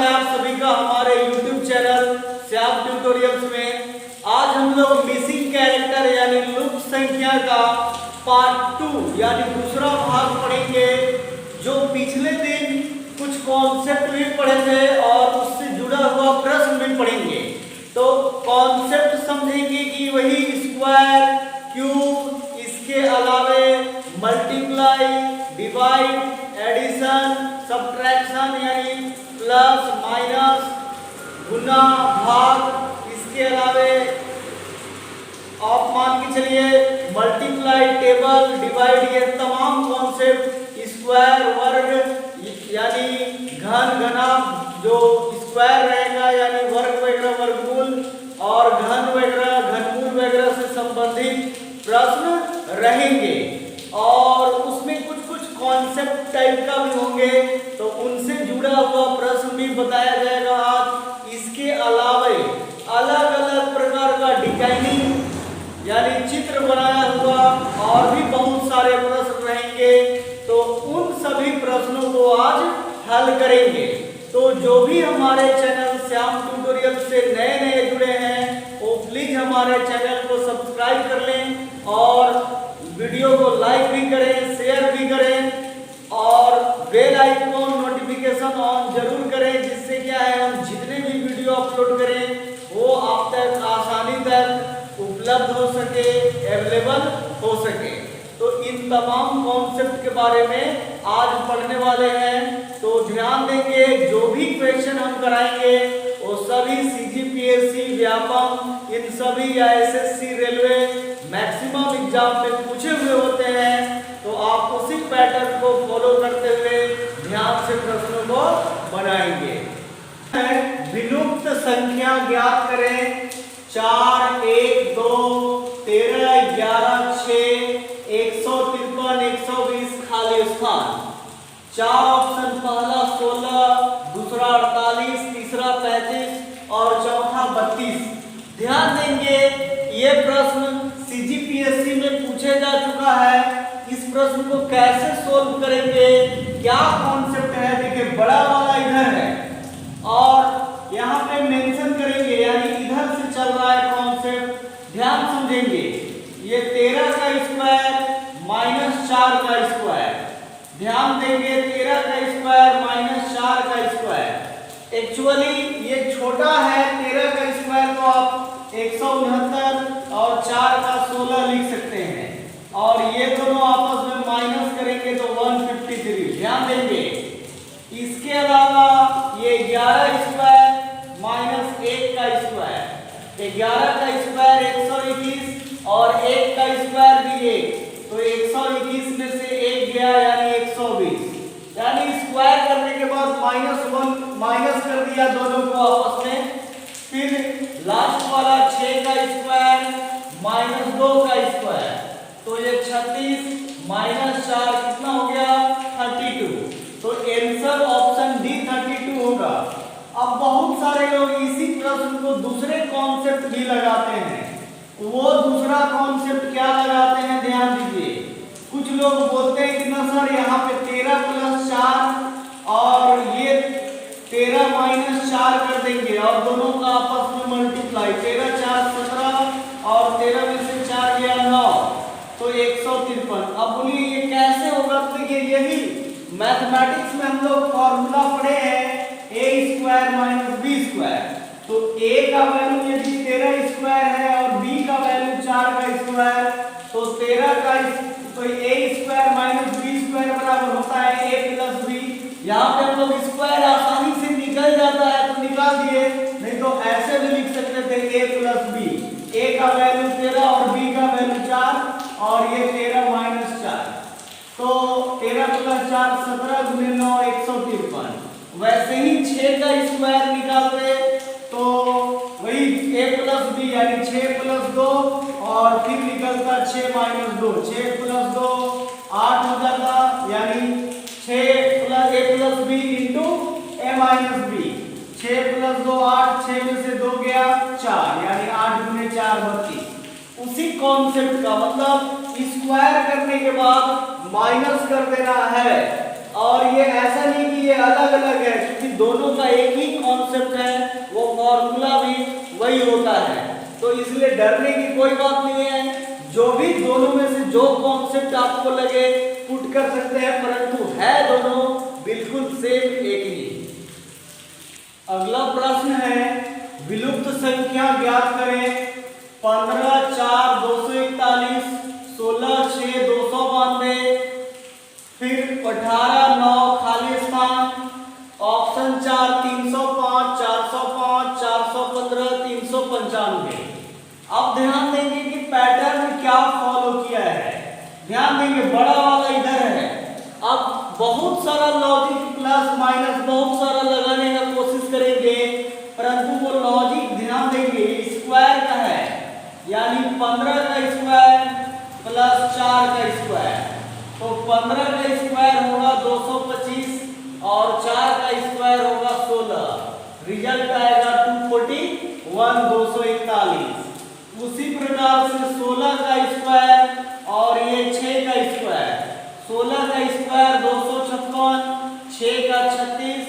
है आप सभी का हमारे YouTube चैनल श्याम ट्यूटोरियल्स में। आज हम लोग मिसिंग कैरेक्टर यानी लुप्त संख्या का पार्ट 2 यानी दूसरा भाग पढ़ेंगे। जो पिछले दिन कुछ कॉन्सेप्ट भी पढ़े थे और उससे जुड़ा हुआ प्रश्न भी पढ़ेंगे। तो कॉन्सेप्ट समझेंगे कि वही स्क्वायर, क्यूब, इसके अलावे मल्टीप्लाई, डिवाइड, एडिशन, सब्ट्रैक्शन यानी प्लस माइनस, गुना, भाग, इसके अलावे आप मान के चलिए मल्टीप्लाई, टेबल, डिवाइड, ये तमाम कॉन्सेप्ट, स्क्वायर, वर्ग यानी घन, घना, जो स्क्वायर रहेगा यानी वर्ग वगैरह, वर्गमूल और घन वगैरह, घनमूल वगैरह से संबंधित प्रश्न रहेंगे। और उसमें कुछ कुछ कॉन्सेप्ट टाइप का भी होंगे तो उनसे जुड़ा हुआ प्रश्न भी बताया जाएगा आज। इसके अलावा अलग अलग प्रकार का डिजाइनिंग यानी चित्र बनाया हुआ और भी बहुत सारे प्रश्न रहेंगे। तो उन सभी प्रश्नों को आज हल करेंगे। तो जो भी हमारे चैनल श्याम ट्यूटोरियल से नए नए जुड़े हैं वो प्लीज हमारे चैनल को सब्सक्राइब कर लें और वीडियो को लाइक भी करें, शेयर भी करें और बेल आइकन नोटिफिकेशन ऑन जरूर करें, जिससे क्या है हम जितने भी वीडियो अपलोड करें वो आप तक आसानी तक उपलब्ध हो सके, अवेलेबल हो सके। तो इन तमाम कॉन्सेप्ट के बारे में आज पढ़ने वाले हैं। तो ध्यान देंगे जो भी क्वेश्चन हम कराएंगे वो सभी सीजीपीएससी, व्यापम, इन सभी या एसएससी, रेलवे मैक्सिमम एग्जाम में पूछे हुए होते हैं। तो आप उसी पैटर्न को फॉलो करते हुए ध्यान से प्रश्नों को बनाएंगे। विलुप्त संख्या ज्ञात करें। 4, 1, 2, 13, 11, 6, 153, 120 खाली स्थान। 4 ऑप्शन, पहला 16, दूसरा 48, तीसरा 35 और चौथा 32। ध्यान देंगे ये प्रश्न सीजीपीएससी में पूछे जा चुका है। इस प्रश्न को कैसे सोल्व करेंगे, क्या कॉन्सेप्ट है, देखिए बड़ा वाला इधर है और यहाँ पे मेंशन करेंगे यानी इधर से चल रहा है कॉन्सेप्ट। ध्यान समझेंगे ये 13 का स्क्वायर माइनस 4 का स्क्वायर। ध्यान देंगे 13 का स्क्वायर माइनस 4 का स्क्वायर। एक्चुअली ये छोटा है 13 का स्क्वायर तो आप 169 और 4 का 16 लिख सकते हैं और ये दोनों आपस में माइनस करेंगे तो 153। ध्यान देंगे इसके अलावा ये 11 स्क्वायर माइनस 1 का स्क्वायर। 11 का स्क्वायर 121 और 1 का स्क्वायर भी 1, तो 121 में से 1 गया यानी 120। यानी स्क्वायर करने के बाद -1 माइनस कर दिया दोनों को आपस में। फिर लास्ट वाला 6 का स्क्वायर माइनस 2 का स्क्वायर, तो ये 36 माइनस 4 कितना हो गया 32। तो आंसर ऑप्शन डी 32 होगा। अब बहुत सारे लोग इसी प्रश्न को दूसरे कॉन्सेप्ट भी लगाते हैं। वो दूसरा कॉन्सेप्ट क्या लगाते हैं ध्यान दीजिए। कुछ लोग बोलते हैं कि ना सर यहाँ पे 13 प्लस 4 और ये 13 माइनस 4 कर देंगे और दोनों का आपस में मल्टीप्लाई। 13 4 17 और 13 में से 4 गया 9, तो 153। अब बोलिए ये कैसे होगा। तो देखिए यही मैथमेटिक्स में हम लोग फॉर्मूला पढ़े हैं a square minus b square. तो a का वैल्यू यदि 13 स्क्वायर है और b का वैल्यू 4 का स्क्वायर, तो 13 का तो a square minus b square बराबर होता है a प्लस b। यहाँ पे हम लोग स्क्वायर आसानी से निकल जाता है तो निकाल दिए, नहीं तो ऐसे भी लिख सकते थे a प्लस b। a का वैल्यू 13 और b का वैल्यू 4 और ये 13 माइनस 4, तो 13 प्लस 4 17 गुने 9 153। वैसे ही 6 का स्क्वायर निकालते तो वही a प्लस b यानी 6 प्लस 2 और फिर निकलता 6 माइनस 2। 6 प्लस 2 8 हो जाता यानी 6 plus a plus b into a minus b। 6 plus 2 8, 6 में से 2 गया 4 यानी 8 गुने 4 32। उसी कॉन्सेप्ट का मतलब स्क्वायर करने के बाद माइनस कर देना है। और ये ऐसा नहीं कि ये अलग अलग है, क्योंकि दोनों का एक ही कॉन्सेप्ट है वो फॉर्मूला भी वही होता है, तो इसलिए डरने की कोई बात नहीं है। जो भी दोनों में से जो कॉन्सेप्ट आपको लगे पुट कर सकते हैं, परंतु है दोनों बिल्कुल सेम एक ही। अगला प्रश्न है विलुप्त संख्या ज्ञात करें। 15 4 241, 16 6 292, फिर 18 9 खाली स्थान, ऑप्शन 4 305 405 415 395। अब ध्यान देंगे कि पैटर्न क्या फॉलो किया है। ध्यान देंगे बड़ा वाला इधर है। अब बहुत सारा लॉजिक प्लस माइनस बहुत सारा लगाने का कोशिश करेंगे, परंतु वो लॉजिक ध्यान देंगे स्क्वायर का है, यानी 15 का स्क्वायर प्लस 4 का स्क्वायर, तो 15 का स्क्वायर होगा 225 और 4 का स्क्वायर होगा 16, रिजल्ट आएगा 241 241। उसी प्रकार से 16 का स्क्वायर और ये 6 का स्क्वायर, 16 का स्क्वायर 256, 6 का 36,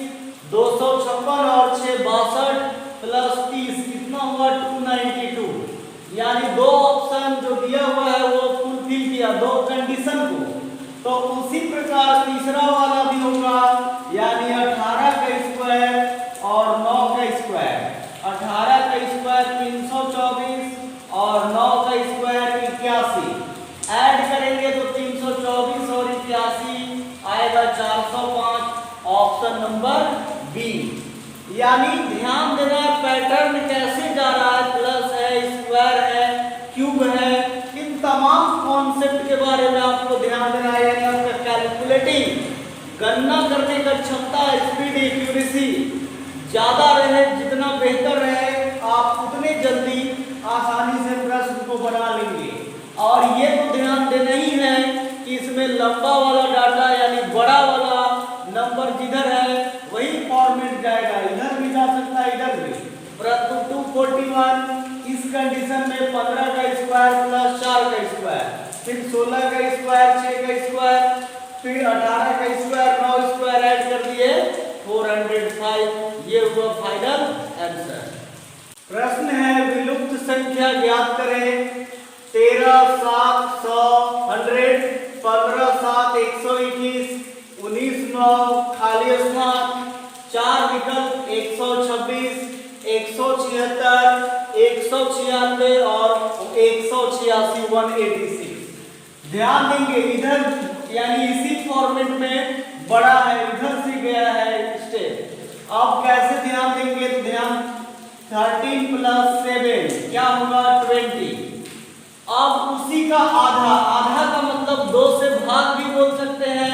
256 और 6 62 प्लस 30 कितना हुआ 292। यानी दो ऑप्शन जो दिया हुआ है वो फुलफिल किया, दो कंडीशन को। तो उसी प्रकार तीसरा वाला भी होगा, यानी 18 का स्क्वायर और 9 का स्क्वायर, 18 का स्क्वायर 324 और 9 का स्क्वायर 81, ऐड करेंगे तो 324 और 81 आएगा 405, ऑप्शन नंबर बी। यानी ध्यान देना पैटर्न कैसे जा रहा है, प्लस है, स्क्वायर है, क्यूब है, इन तमाम कॉन्सेप्ट के बारे में आपको ध्यान देना है। यानी आपका कैलकुलेटिंग गणना करने का क्षमता, स्पीड, एक्यूरेसी ज्यादा रहे, जितना बेहतर रहे आप उतने जल्दी आसानी से प्रश्न को बना लेंगे। और ये तो ध्यान देना ही है कि इसमें लंबा वाला डाटा यानी बड़ा वाला नंबर जिधर है वही फॉर्मेट जाएगा, इधर भी जा सकता है इधर भी, परंतु 241 इस कंडीशन में 15 का स्क्वायर प्लस 4 का स्क्वायर, फिर 16 का स्क्वायर 6 का स्क्वायर, फिर 18 का स्क्वायर 9 स्क्वायर ऐड कर दिए 405। ये हुआ फाइनल आंसर। प्रश्न है विलुप्त संख्या ज्ञात करें। 13 7 100 100, 15 7 121, 19 9 खाली स्थान, 4 विकल्प 126 176 196 और 186 186। ध्यान देंगे इधर यानी इसी फॉर्मेट में बड़ा है, इधर से गया है स्टेप। अब कैसे ध्यान देंगे तो ध्यान 13 प्लस 7 क्या होगा 20। अब उसी का आधा, आधा का मतलब 2 से भाग भी बोल सकते हैं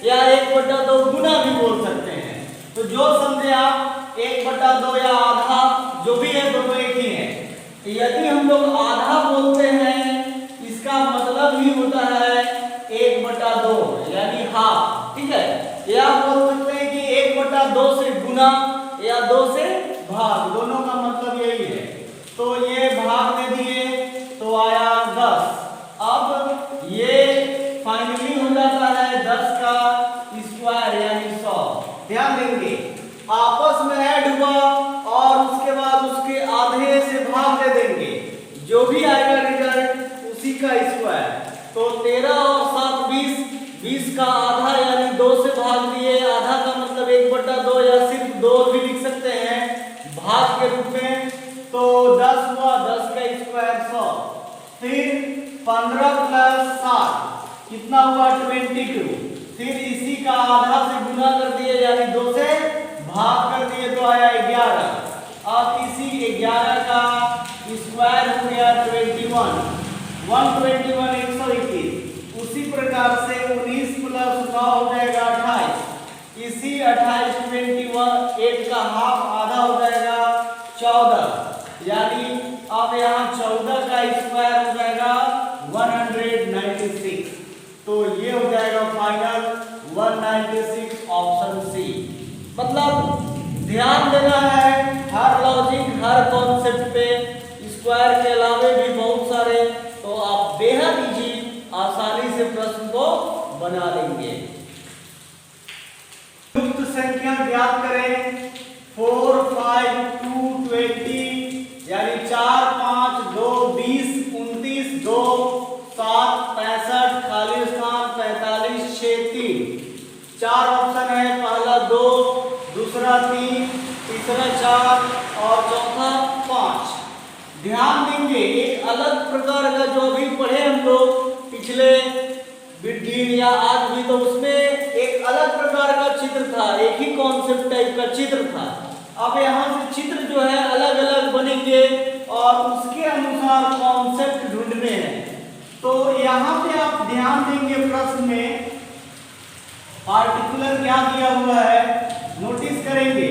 या 1/2 गुना भी बोल सकते हैं, तो जो समझे आप 1/2 या आधा जो भी है दोनों एक ही है। यदि हम लोग आधा बोलते हैं इसका मतलब ही होता है 1/2 यानी हाफ, ठीक है। या बोल सकते हैं कि 1/2 से गुना या 2 से भाग, दोनों का मतलब यही है। तो ये भाग दे दिए तो आया 10। अब ये फाइनली हो जाता है 10 का स्क्वायर यानी 100। ध्यान देंगे आपस में ऐड हुआ और उसके बाद उसके आधे से भाग दे देंगे, जो भी आएगा रिजल्ट उसी का स्क्वायर। तो 13 और 7 20, 20 का आधा यानी 2 से भाग दिए, आधा का मतलब 1/2 या सिर्फ 2 भी लिख सकते हैं भाग के रूप में। तो 10 हुआ, 10 का स्क्वायर 100। फिर 15 प्लस 7 कितना हुआ 22। फिर इसी का आधा से गुना कर दिए यानी 2 से भाग कर दिए तो आया 11। अब इसी 11 का स्क्वायर हो गया 21, 121 121। उसी प्रकार से 19 प्लस 9 हो जाएगा 28। इसी 28 21 8 का हाफ आधा हो जाएगा 14, यानी अब यहाँ 14 का स्क्वायर हो जाएगा 196। तो ये हो जाएगा फाइनल 196 ऑप्शन सी। मतलब ध्यान देना है हर लॉजिक हर कॉन्सेप्ट पे, स्क्वायर के अलावे भी बहुत सारे, तो आप बेहद इजी आसानी से प्रश्न को बना लेंगे। विलुप्त संख्या ज्ञात करें। 4 5 चार ऑप्शन है, पहला 2, दूसरा 3, तीसरा 4 और चौथा 5। ध्यान देंगे एक अलग प्रकार का जो अभी पढ़े हम लोग पिछले दिन या आज भी, तो उसमें एक अलग प्रकार का चित्र था, एक ही कॉन्सेप्ट टाइप का चित्र था। अब यहाँ से चित्र जो है अलग अलग बनेंगे और उसके अनुसार कॉन्सेप्ट ढूंढने हैं। तो यहाँ पे आप ध्यान देंगे प्रश्न में पार्टिकुलर क्या दिया हुआ है, नोटिस करेंगे।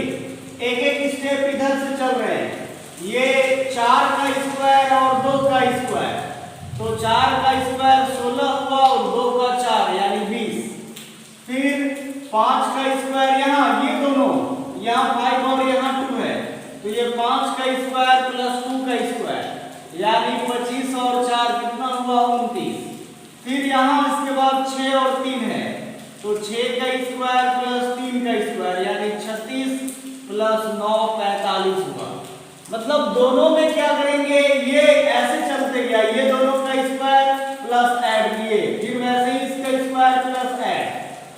एक एक स्टेप इधर से चल रहे हैं। ये 4 का स्क्वायर और 2 का स्क्वायर, तो 4 का स्क्वायर 16 हुआ और 2 का 4 यानी 20। फिर 5 का स्क्वायर यहाँ ये दोनों, यहाँ 5 और यहाँ 2 है, तो ये 5 का स्क्वायर प्लस 2 का स्क्वायर यानी 25 और 4 कितना हुआ 29। फिर यहाँ इसके बाद 6 और 3 है, तो 6 का स्क्वायर प्लस 3 का स्क्वायर यानी 36 प्लस 9 45 हुआ। मतलब दोनों में क्या करेंगे, ये ऐसे चलते गया, ये दोनों का स्क्वायर प्लस ऐड किए, फिर वैसे ही इसका स्क्वायर प्लस ऐड,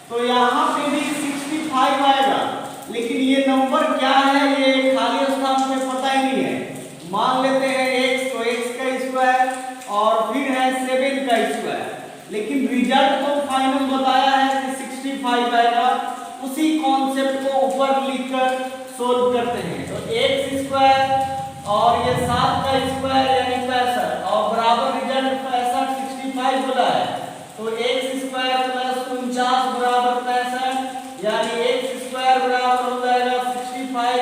तो यहाँ पे भी 65 आएगा। लेकिन ये नंबर क्या है, ये खाली स्थान में पता ही नहीं है। मान लेते हैं x, तो x का स्क्वायर और फिर है 7 का स्क्वायर, लेकिन रिजल्ट तो फाइनल बताया है कि 65 आएगा। उसी कॉन्सेप्ट को ऊपर लिखकर सोल्व करते हैं। तो x स्क्वायर और ये 7 का स्क्वायर यानी 65 और बराबर रिजल्ट 65 65 बोला है, तो x स्क्वायर प्लस 49 बराबर 65 यानी x स्क्वायर बराबर हो जाएगा 65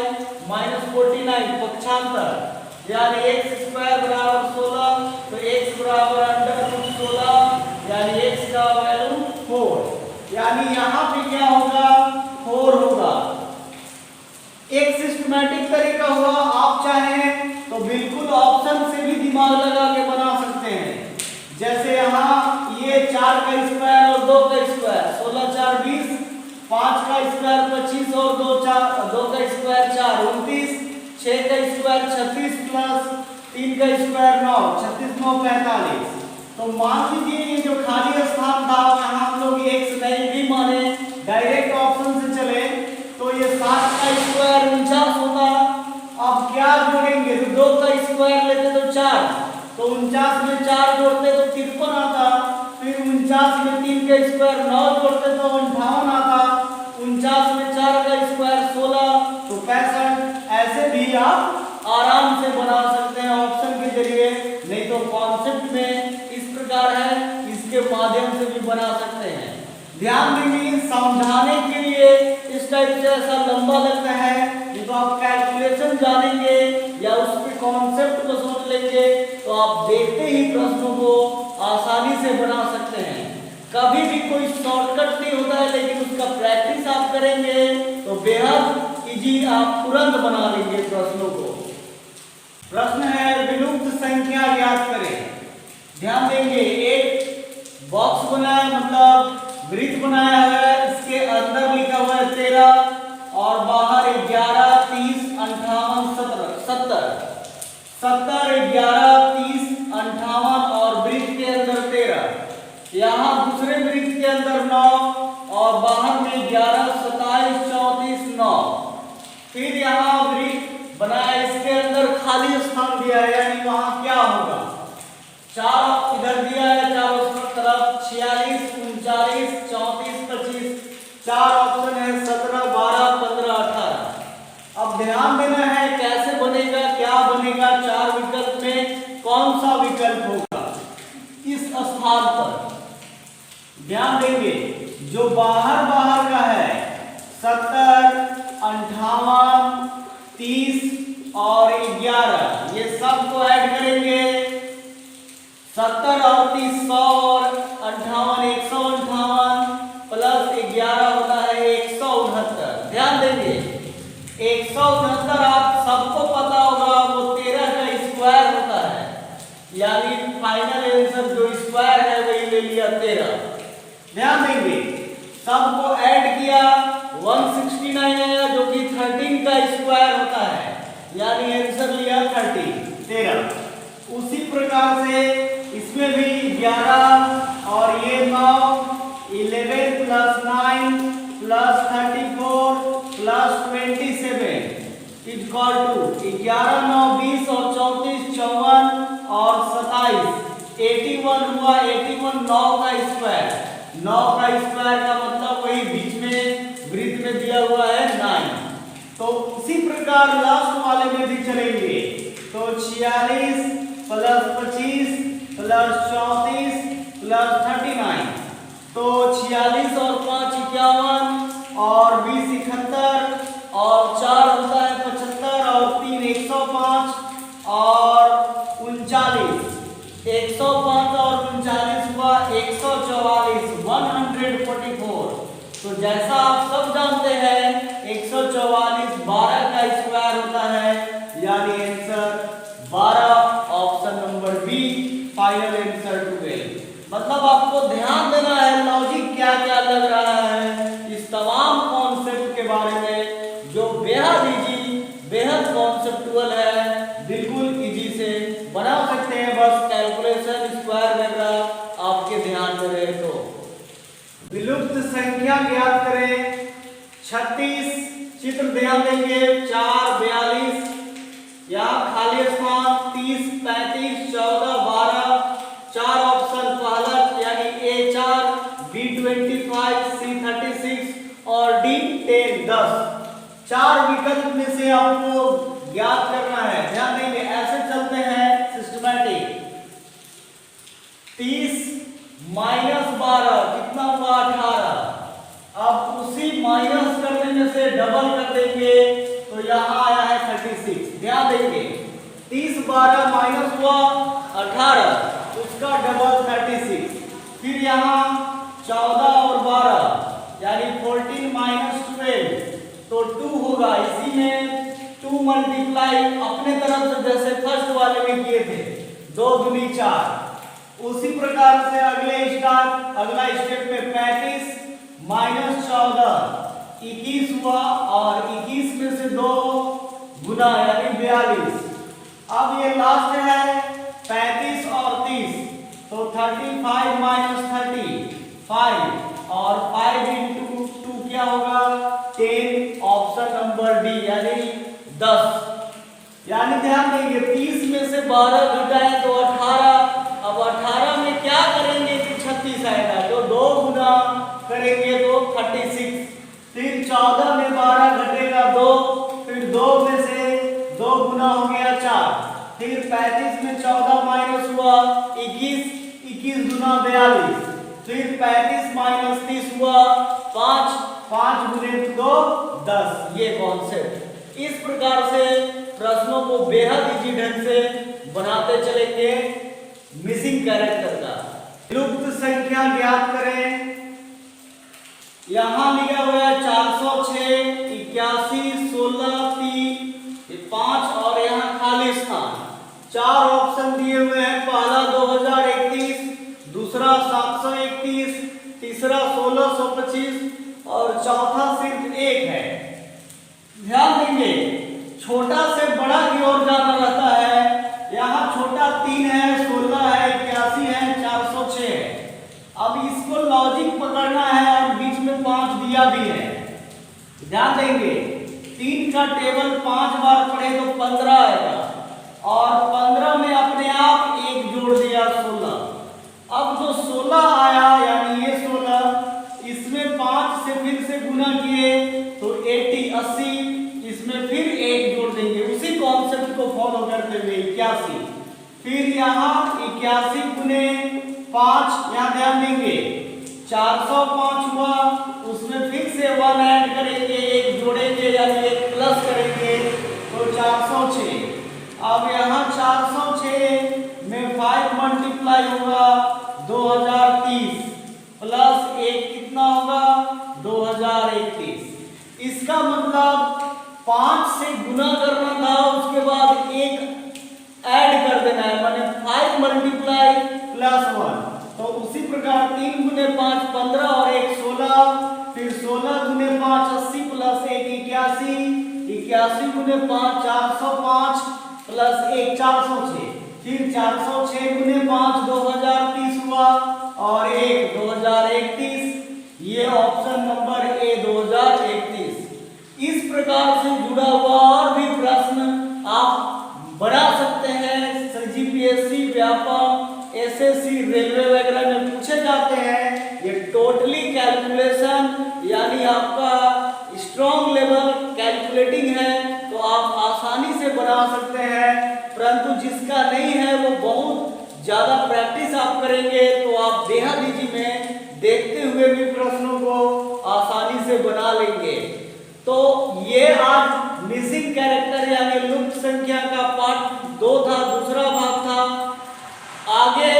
माइनस 49 पक्षांतर यानी x स्क्वायर बराबर 16, तो x बराबर अंडर 16 यानी x का वैल्यू 4, यानी यहाँ पे क्या होगा 4 होगा। एक सिस्टमैटिक तरीका हुआ, आप चाहें तो बिल्कुल ऑप्शन से भी दिमाग लगा के बना सकते हैं। जैसे यहाँ ये 4 का स्क्वायर और 2 का स्क्वायर 16 4 20, 5 का स्क्वायर 25 और 2 का स्क्वायर 4 29, 6 का स्क्वायर 36 प्लस 3 का स्क्वायर 9 36 9 45। तो मान लीजिए ये जो खाली स्थान था यहाँ हम लोग x नहीं भी माने, डायरेक्ट ऑप्शन से चले, तो ये 7 का स्क्वायर 49 होता। अब क्या जोड़ेंगे, तो 2 का स्क्वायर लेते तो 4, तो 49 में 4 जोड़ते तो 53 आता। फिर 49 में 3 का स्क्वायर 9 जोड़ते तो 58 आता। 49 में 4 का स्क्वायर 16 तो 65। ऐसे भी आप आराम से बना सकते हैं ऑप्शन के जरिए, नहीं तो कॉन्सेप्ट में इस प्रकार है, इसके माध्यम से भी बना सकते हैं। ध्यान देंगे समझाने के लिए इस टाइप से ऐसा लंबा लगता है, ये तो आप कैलकुलेशन जानेंगे या उस पे कॉन्सेप्ट को समझ लेंगे तो आप देखते ही प्रश्नों को आसानी से बना सकते हैं। कभी भी कोई शॉर्टकट नहीं होता है, लेकिन उसका प्रैक्टिस आप करेंगे तो बेहद इजी आप तुरंत बना लेंगे प्रश्नों को। प्रश्न है विलुप्त संख्या ज्ञात करें। ध्यान देंगे एक बॉक्स बनाया, मतलब वृत्त बनाया है, इसके अंदर लिखा हुआ है 13 और बाहर 11 30 58 70 70 11 30 58 और वृत्त के अंदर 13। यहाँ दूसरे वृत्त के अंदर 9 और बाहर में 11 27 34 9। फिर यहाँ वृत्त बनाया, इसके अंदर खाली स्थान दिया है, यानी वहां क्या होगा, 4 इधर दिया है चारों तरफ 46 39 34 25, 4 ऑप्शन है 17 12 15 18। अब ध्यान देना है कैसे बनेगा, क्या बनेगा, 4 विकल्प में कौन सा विकल्प होगा इस स्थान पर। ध्यान देंगे जो बाहर बाहर का है 70 58 30 और 11, ये सब को ऐड करेंगे 70 और 30 100 और 58 158 प्लस 11 होता है 169। ध्यान देंगे 169 आप सबको पता होगा वो 13 का स्क्वायर होता है, यानी फाइनल आंसर जो स्क्वायर है वही ले लिया 13। ध्यान देंगे सबको ऐड किया 169 आया जो कि 13 का स्क्वायर होता है, यानी आंसर लिया 13। उसी प्रकार से इसमें भी 11 और ये 9 11 plus 9 plus 34 plus 27 equal to 11 9 20 और 34 54 और 27 81 हुआ। 81 9 का स्क्वायर, 9 का स्क्वायर का मतलब वही बीच में वृत्त में दिया हुआ है 9। तो इसी प्रकार लास्ट वाले में भी चलेंगे। तो 46 प्लस 25 प्लस 34 प्लस 39, तो 46 और 5 51 और 20 71 और 4 होता है 75 और 3 105 और 39, 105 और 39 हुआ 144 144। तो जैसा आप सब जानते हैं 144 12 का स्क्वायर होता है, यानी answer 12, option number B final answer 12। मतलब आपको ध्यान देना है लॉजिक क्या क्या लग रहा है इस तमाम कॉन्सेप्ट के बारे में, जो बेहद इजी बेहद कॉन्सेप्टुअल है, बिल्कुल इजी से बना सकते हैं। बस कैलकुलेशन स्क्वायर वगैरह आपके ध्यान में रहे तो। विलुप्त संख्या ज्ञात करें। 36 चित्र ध्यान देंगे 4 42, यहाँ खाली स्थान 30 35 14 12, 4 ऑप्शन पहला यानी A4 B25 C36 और D10 10। 4 विकल्प में से आपको ज्ञात करना है। ध्यान देंगे ऐसे चलते हैं सिस्टमैटिक। 30 माइनस 12 कितना हुआ 18। अब उसी माइनस करने में से डबल कर देंगे तो यहाँ आया है 36। ध्यान देंगे 30 12 माइनस हुआ 18, उसका डबल 36। फिर यहाँ 14 और 12 यानी 14 माइनस 12 तो 2 होगा। इसी में 2 मल्टीप्लाई अपने तरफ से जैसे फर्स्ट वाले में किए थे 2 दूनी 4, उसी प्रकार से अगला स्टेप में 35 माइनस 14 21 हुआ और 21 में से 2 गुना यानी 42। अब ये लास्ट है 35 और 30 तो 35 माइनस 35 और 5 इंटू 2 क्या होगा 10, ऑप्शन नंबर डी यानी 10। यानी ध्यान देंगे 30 में से 12 घटाए तो 18। अब 18 में क्या करेंगे कि 36 आएगा तो 2 गुना करेंगे तो 36। फिर 14 में 12 घटेगा 2, फिर 2 में से 2 गुना हो गया 4। फिर 35 में 14 माइनस हुआ 21, 21 गुना 42। फिर 35 माइनस 30 हुआ 5, 5 गुने 2 10। ये कॉन्सेप्ट इस प्रकार से प्रश्नों को बेहद इजी ढंग से बनाते चलेंगे। मिसिंग कैरेक्टर का विलुप्त संख्या ज्ञात करें। यहाँ लिखा हुआ है 406 81 16 3 5 और यहाँ खाली स्थान 4 ऑप्शन दिए हुए हैं। पहला 2031, दूसरा 731, तीसरा 1625 और चौथा सिर्फ 1 है। ध्यान देंगे छोटा से बड़ा की ओर जाना रहता है। यहाँ छोटा 3 है 16 है 81 है 406 है। अब इसको लॉजिक पकड़ना है और बीच में 5 दिया भी है। ध्यान देंगे 3 का टेबल 5 बार पढ़े तो 15 आएगा और 15 में अपने आप 1 जोड़ दिया 16। अब जो 16 आया यानी ये 16, इसमें 5 से फिर से गुना किए तो 80 इसमें फिर 1 जोड़ देंगे उसी कॉन्सेप्ट को फॉलो करते हुए 81। फिर यहाँ 81 गुने 5, यहाँ ध्यान देंगे 405 हुआ, उसमें फिर से 1 ऐड करेंगे 1 जोड़ेंगे यानी 1 प्लस करेंगे तो 406। अब यहाँ 406 में 5 मल्टीप्लाई होगा 2030 प्लस 1 कितना होगा 2031। इसका मतलब 5 से गुना करना था उसके बाद 1 ऐड कर देना है, माने 5 मल्टीप्लाई प्लस 1। तो उसी प्रकार 3 गुने 5 15 और 1 16, फिर 16 गुने 5 80 प्लस 1 81, 81 गुने 5 405 प्लस 1 406, फिर 406 गुने 5 2030 हुआ और 1 2031। ये ऑप्शन नंबर टोटली कैलकुलेशन यानी आपका स्ट्रॉन्ग लेवल कैलकुलेटिंग है तो आप आसानी से बना सकते हैं, परंतु जिसका नहीं है वो बहुत ज्यादा प्रैक्टिस आप करेंगे तो आप बेहद इजी में देखते हुए भी प्रश्नों को आसानी से बना लेंगे। तो ये आज मिसिंग कैरेक्टर यानी लुप्त संख्या का पार्ट 2 था, दूसरा भाग था। आगे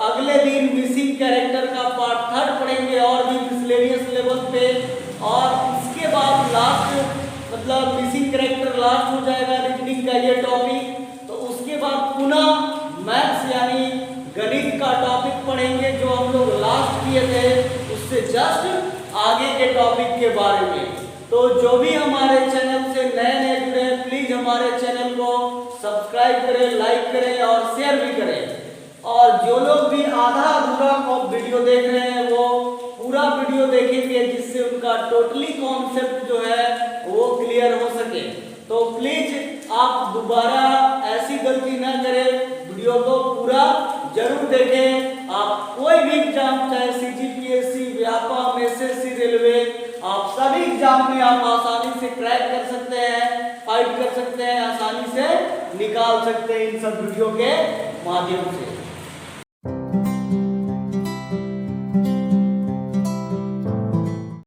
अगले दिन मिसिंग कैरेक्टर का पार्ट 3 पढ़ेंगे और भी मिसलेनियस लेवल पे, और इसके बाद लास्ट मतलब मिसिंग कैरेक्टर लास्ट हो जाएगा रीजनिंग का ये टॉपिक। तो उसके बाद पुनः मैथ्स यानी गणित का टॉपिक पढ़ेंगे जो हम लोग लास्ट किए थे, उससे जस्ट आगे के टॉपिक के बारे में। तो जो भी हमारे चैनल से नए नए जुड़े हैं प्लीज हमारे चैनल को सब्सक्राइब करें, लाइक करें और शेयर भी करें। और जो लोग भी आधा अधूरा वीडियो देख रहे हैं वो पूरा वीडियो देखेंगे जिससे उनका टोटली कॉन्सेप्ट जो है वो क्लियर हो सके। तो प्लीज आप दोबारा ऐसी गलती ना करें, वीडियो को पूरा जरूर देखें। आप कोई भी एग्जाम चाहे सीजीपीएससी, व्यापम, एसएससी, रेलवे, आप सभी एग्जाम में आप आसानी से क्रैक कर सकते हैं, फाइट कर सकते हैं, आसानी से निकाल सकते हैं इन सब वीडियो के माध्यम से।